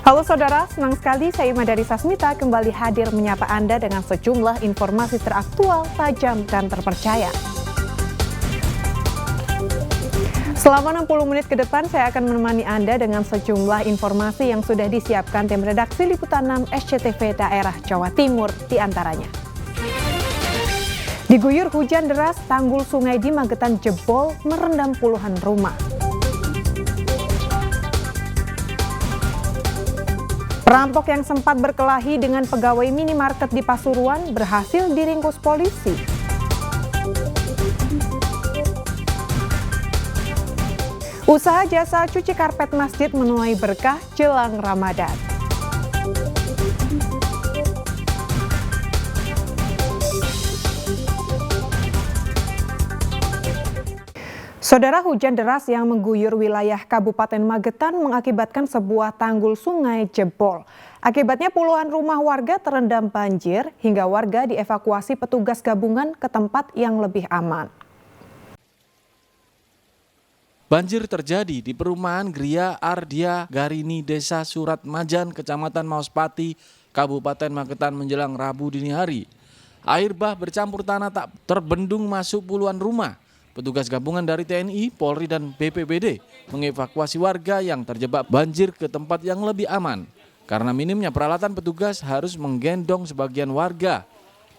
Halo saudara, senang sekali saya Madari Sasmita kembali hadir menyapa Anda dengan sejumlah informasi teraktual, tajam, dan terpercaya. Selama 60 menit ke depan saya akan menemani Anda dengan sejumlah informasi yang sudah disiapkan tim redaksi Liputan 6 SCTV daerah Jawa Timur diantaranya. Diguyur hujan deras, tanggul sungai di Magetan jebol merendam puluhan rumah. Perampok yang sempat berkelahi dengan pegawai minimarket di Pasuruan berhasil diringkus polisi. Usaha jasa cuci karpet masjid menuai berkah jelang Ramadan. Saudara, hujan deras yang mengguyur wilayah Kabupaten Magetan mengakibatkan sebuah tanggul sungai jebol. Akibatnya puluhan rumah warga terendam banjir hingga warga dievakuasi petugas gabungan ke tempat yang lebih aman. Banjir terjadi di perumahan Gria Ardia Garini, Desa Surat Majan, Kecamatan Mauspati, Kabupaten Magetan menjelang Rabu dini hari. Air bah bercampur tanah tak terbendung masuk puluhan rumah. Petugas gabungan dari TNI, Polri, dan BPBD mengevakuasi warga yang terjebak banjir ke tempat yang lebih aman. Karena minimnya peralatan, petugas harus menggendong sebagian warga.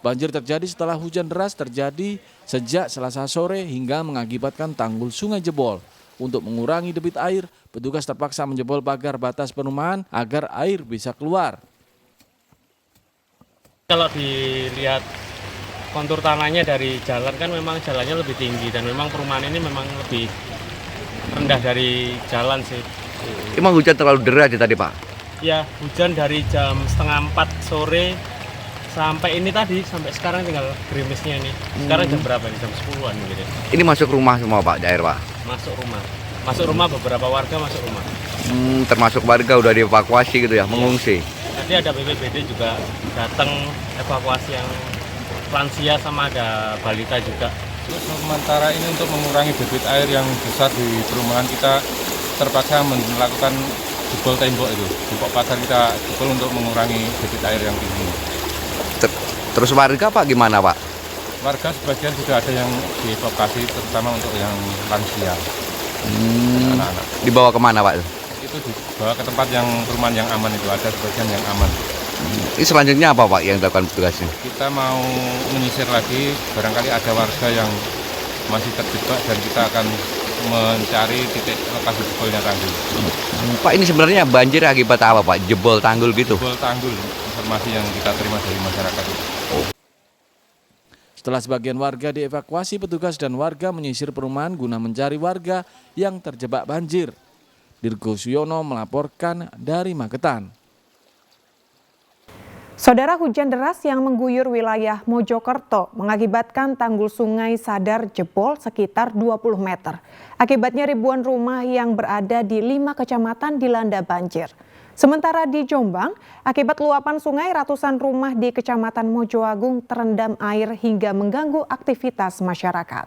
Banjir terjadi setelah hujan deras terjadi sejak Selasa sore hingga mengakibatkan tanggul sungai jebol. Untuk mengurangi debit air, petugas terpaksa menjebol pagar batas perumahan agar air bisa keluar. Kalau dilihat kontur tanahnya dari jalan kan memang jalannya lebih tinggi dan memang perumahan ini memang lebih rendah dari jalan sih. Emang hujan terlalu deras ya tadi Pak? Ya, hujan dari jam 3:30 sore sampai ini tadi, sampai sekarang tinggal gerimisnya ini. Sekarang jam berapa ini? Jam 10-an mungkin. Ini masuk rumah semua Pak, daerah Pak? Masuk rumah. Masuk rumah, beberapa warga masuk rumah. Termasuk warga udah dievakuasi gitu ya, mengungsi? Tadi ada BPBD juga datang evakuasi yang lansia sama ada balita juga. Sementara ini untuk mengurangi debit air yang besar di perumahan kita terpaksa melakukan jebol tembok itu. Tembok pagar kita jebol untuk mengurangi debit air yang tinggi. Terus warga Pak gimana Pak? Warga sebagian sudah ada yang dievakuasi terutama untuk yang lansia. Anak-anak. Dibawa kemana Pak? Itu dibawa ke tempat yang perumahan yang aman itu, ada sebagian yang aman. Ini selanjutnya apa Pak yang dilakukan petugasnya? Kita mau menyisir lagi, barangkali ada warga yang masih terjebak dan kita akan mencari titik lokasi jebolnya tanggul. Pak, ini sebenarnya banjir akibat apa Pak? Jebol tanggul gitu? Jebol tanggul, informasi yang kita terima dari masyarakat. Setelah sebagian warga dievakuasi, petugas dan warga menyisir perumahan guna mencari warga yang terjebak banjir. Dirgo Suyono melaporkan dari Magetan. Saudara, hujan deras yang mengguyur wilayah Mojokerto mengakibatkan tanggul sungai Sadar jebol sekitar 20 meter. Akibatnya ribuan rumah yang berada di 5 kecamatan dilanda banjir. Sementara di Jombang, akibat luapan sungai ratusan rumah di Kecamatan Mojoagung terendam air hingga mengganggu aktivitas masyarakat.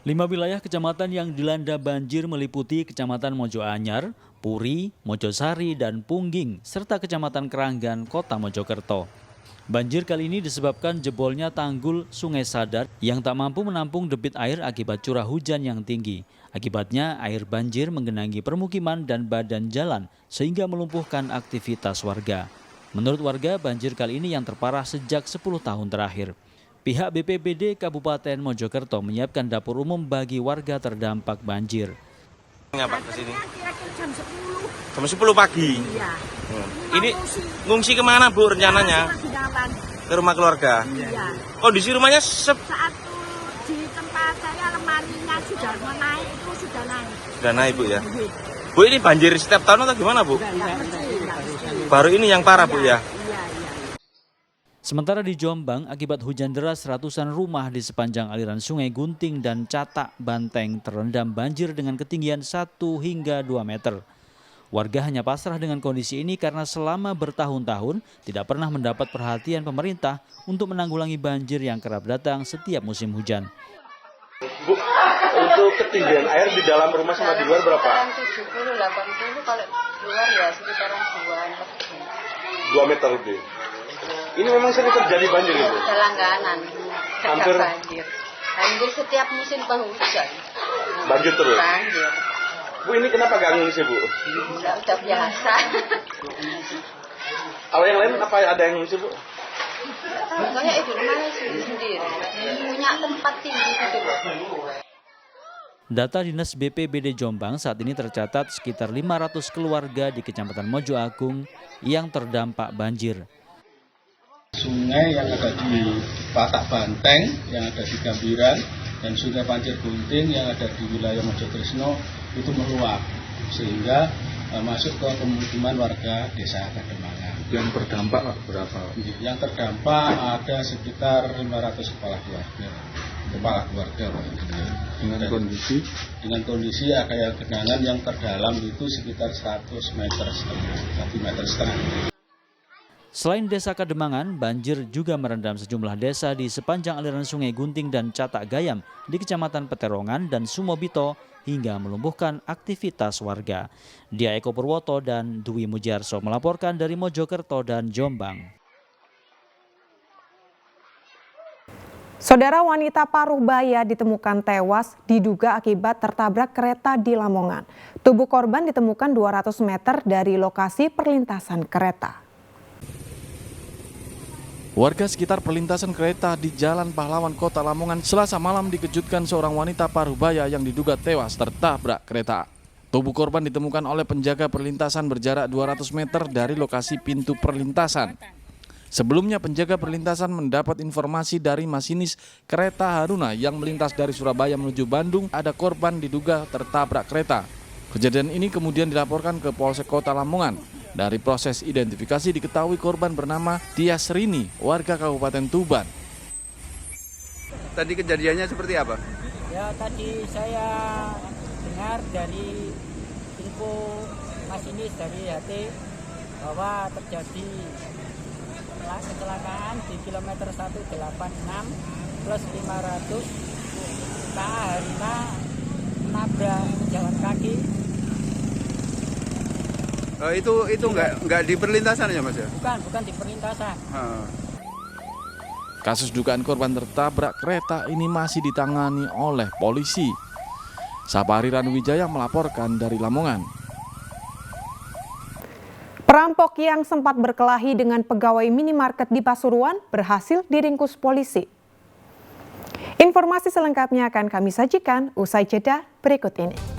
5 wilayah kecamatan yang dilanda banjir meliputi Kecamatan Mojoanyar, Puri, Mojosari, dan Pungging, serta Kecamatan Keranggan, Kota Mojokerto. Banjir kali ini disebabkan jebolnya tanggul Sungai Sadar yang tak mampu menampung debit air akibat curah hujan yang tinggi. Akibatnya air banjir menggenangi permukiman dan badan jalan sehingga melumpuhkan aktivitas warga. Menurut warga, banjir kali ini yang terparah sejak 10 tahun terakhir. Pihak BPBD Kabupaten Mojokerto menyiapkan dapur umum bagi warga terdampak banjir. Pak ke sini? Jam 10. Jam 10 pagi? Iya. Ini ngungsi kemana Bu rencananya? Ke rumah keluarga? Iya. Kondisi rumahnya saat di tempat saya lemarinya sudah naik, itu sudah naik. Sudah naik Bu ya? Bu, ini banjir setiap tahun atau gimana Bu? Baru ini yang parah Bu ya? Sementara di Jombang, akibat hujan deras, ratusan rumah di sepanjang aliran sungai Gunting dan Catak Banteng terendam banjir dengan ketinggian 1 hingga 2 meter. Warga hanya pasrah dengan kondisi ini karena selama bertahun-tahun tidak pernah mendapat perhatian pemerintah untuk menanggulangi banjir yang kerap datang setiap musim hujan. Bu, Untuk ketinggian air di dalam rumah sama di luar berapa? 70, 80, kalau luar ya sekitaran 2 meter lebih. Ini memang sering terjadi banjir itu? Langganan, Hampir banjir. Banjir setiap musim penghujan. Banjir terus? Banjir. Bu, ini kenapa gak ngungsi, Bu? Udah biasa. Kalau yang lain apa ada yang ngungsi, Bu? Makanya itu rumahnya sendiri. Punya tempat tinggi gitu. Data Dinas BPBD Jombang saat ini tercatat sekitar 500 keluarga di Kecamatan Mojo Agung yang terdampak banjir. Sungai yang ada di Patak Banteng, yang ada di Gambiran, dan Sungai Pancir Gunting yang ada di wilayah Mojotresno itu meluap sehingga masuk ke pemukiman warga desa Kademangan. Yang terdampak berapa? Yang terdampak ada sekitar 500 kepala keluarga. Dengan kondisi area genangan yang terdalam itu sekitar 1 meter setengah. Selain desa Kademangan, banjir juga merendam sejumlah desa di sepanjang aliran Sungai Gunting dan Catak Gayam di Kecamatan Peterongan dan Sumobito hingga melumpuhkan aktivitas warga. Dia Eko Purwoto dan Dwi Mujarso melaporkan dari Mojokerto dan Jombang. Saudara, wanita paruh baya ditemukan tewas diduga akibat tertabrak kereta di Lamongan. Tubuh korban ditemukan 200 meter dari lokasi perlintasan kereta. Warga sekitar perlintasan kereta di Jalan Pahlawan Kota Lamongan Selasa malam dikejutkan seorang wanita paruh baya yang diduga tewas tertabrak kereta. Tubuh korban ditemukan oleh penjaga perlintasan berjarak 200 meter dari lokasi pintu perlintasan. Sebelumnya penjaga perlintasan mendapat informasi dari masinis kereta Haruna yang melintas dari Surabaya menuju Bandung ada korban diduga tertabrak kereta. Kejadian ini kemudian dilaporkan ke Polsek Kota Lamongan. Dari proses identifikasi diketahui korban bernama Tias Rini, warga Kabupaten Tuban. Tadi kejadiannya seperti apa? Ya, tadi saya dengar dari info masinis dari HT bahwa terjadi kecelakaan di kilometer 186 plus 500 KA Haruna menabrak jalan kaki. Itu nggak di perlintasan ya Mas ya? Bukan di perlintasan. Kasus dugaan korban tertabrak kereta ini masih ditangani oleh polisi. Sapari Ranuwijaya melaporkan dari Lamongan. Perampok yang sempat berkelahi dengan pegawai minimarket di Pasuruan berhasil diringkus polisi. Informasi selengkapnya akan kami sajikan usai jeda berikut ini.